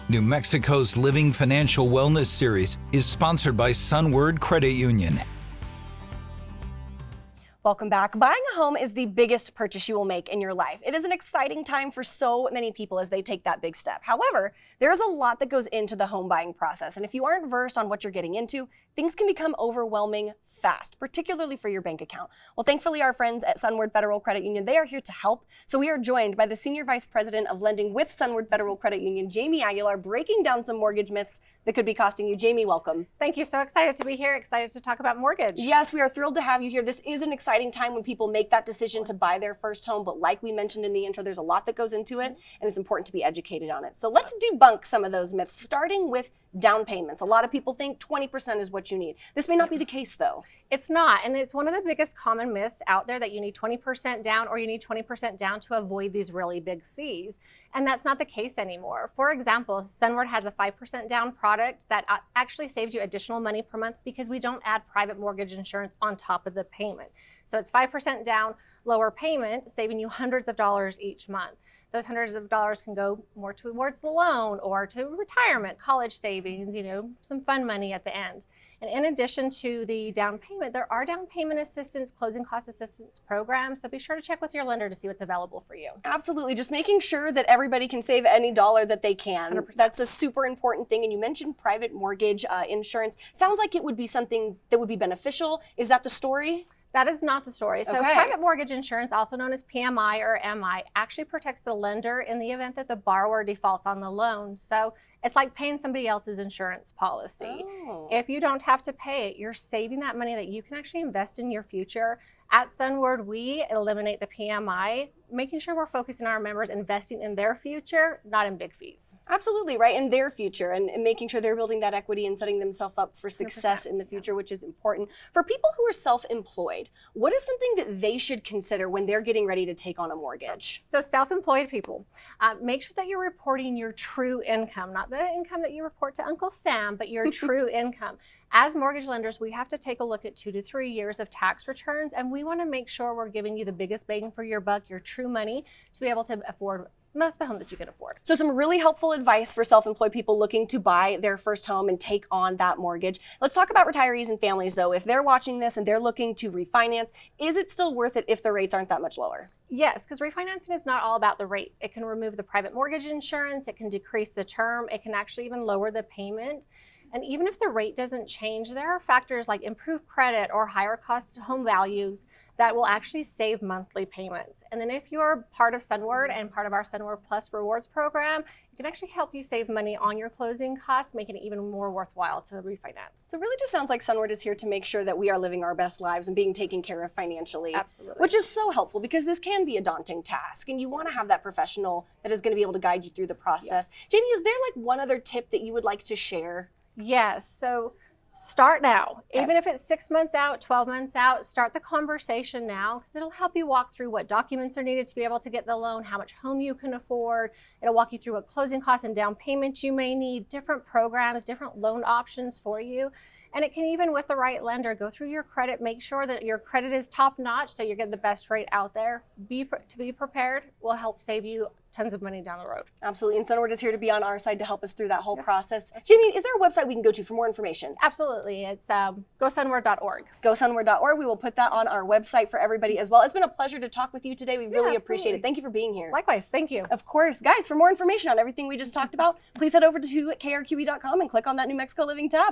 New Mexico's Living Financial Wellness Series is sponsored by Sunward Credit Union. Welcome back. Buying a home is the biggest purchase you will make in your life. It is an exciting time for so many people as they take that big step. However, there is a lot that goes into the home buying process, and if you aren't versed on what you're getting into, things can become overwhelming fast, particularly for your bank account. Well, thankfully, our friends at Sunward Federal Credit Union, they are here to help. So we are joined by the Senior Vice President of Lending with Sunward Federal Credit Union, Jamie Aguilar, breaking down some mortgage myths that could be costing you. Jamie, welcome. Thank you. So excited to be here. Excited to talk about mortgage. Yes, we are thrilled to have you here. This is an exciting time when people make that decision to buy their first home. But like we mentioned in the intro, there's a lot that goes into it, and it's important to be educated on it. So let's debunk some of those myths, starting with down payments. A lot of people think 20% is what you need. This may not be the case, though. It's not, and it's one of the biggest common myths out there that you need 20% down or you need 20% down to avoid these really big fees. And that's not the case anymore. For example, Sunward has a 5% down product that actually saves you additional money per month because we don't add private mortgage insurance on top of the payment. So it's 5% down, lower payment, saving you hundreds of dollars each month. Those hundreds of dollars can go more towards the loan or to retirement, college savings, some fun money at the end. And in addition to the down payment, there are down payment assistance, closing cost assistance programs. So be sure to check with your lender to see what's available for you. Absolutely. Just making sure that everybody can save any dollar that they can. 100%. That's a super important thing. And you mentioned private mortgage insurance. Sounds like it would be something that would be beneficial. Is that the story? That is not the story. So Okay. Private mortgage insurance, also known as PMI or MI, actually protects the lender in the event that the borrower defaults on the loan. So it's like paying somebody else's insurance policy. Oh. If you don't have to pay it, you're saving that money that you can actually invest in your future. At Sunward, we eliminate the PMI, making sure we're focusing on our members investing in their future, not in big fees. Absolutely, right, in their future and making sure they're building that equity and setting themselves up for success 100%. in the future, which is important. For people who are self-employed, what is something that they should consider when they're getting ready to take on a mortgage? So self-employed people, make sure that you're reporting your true income, not the income that you report to Uncle Sam, but your true income. As mortgage lenders, we have to take a look at 2 to 3 years of tax returns, and we want to make sure we're giving you the biggest bang for your buck, your true money, to be able to afford most of the home that you can afford. So some really helpful advice for self-employed people looking to buy their first home and take on that mortgage. Let's talk about retirees and families, though. If they're watching this and they're looking to refinance, is it still worth it if the rates aren't that much lower? Yes, because refinancing is not all about the rates. It can remove the private mortgage insurance, it can decrease the term, it can actually even lower the payment. And even if the rate doesn't change, there are factors like improved credit or higher cost home values that will actually save monthly payments. And then if you're part of Sunward and part of our Sunward Plus Rewards program, it can actually help you save money on your closing costs, making it even more worthwhile to refinance. So it really just sounds like Sunward is here to make sure that we are living our best lives and being taken care of financially. Absolutely. Which is so helpful because this can be a daunting task and you want to have that professional that is going to be able to guide you through the process. Yes. Jamie, is there like one other tip that you would like to share? Yes, so start now. Okay. Even if it's 6 months out, 12 months out, start the conversation now because it'll help you walk through what documents are needed to be able to get the loan, how much home you can afford. It'll walk you through what closing costs and down payments you may need, different programs, different loan options for you. And it can even, with the right lender, go through your credit, make sure that your credit is top notch so you get the best rate out there. To be prepared will help save you tons of money down the road. Absolutely, and Sunward is here to be on our side to help us through that whole process. Jamie, is there a website we can go to for more information? Absolutely, it's gosunward.org. GoSunward.org. We will put that on our website for everybody as well. It's been a pleasure to talk with you today. We really appreciate it. Thank you for being here. Likewise, thank you. Of course. Guys, for more information on everything we just talked about, please head over to KRQE.com and click on that New Mexico Living tab.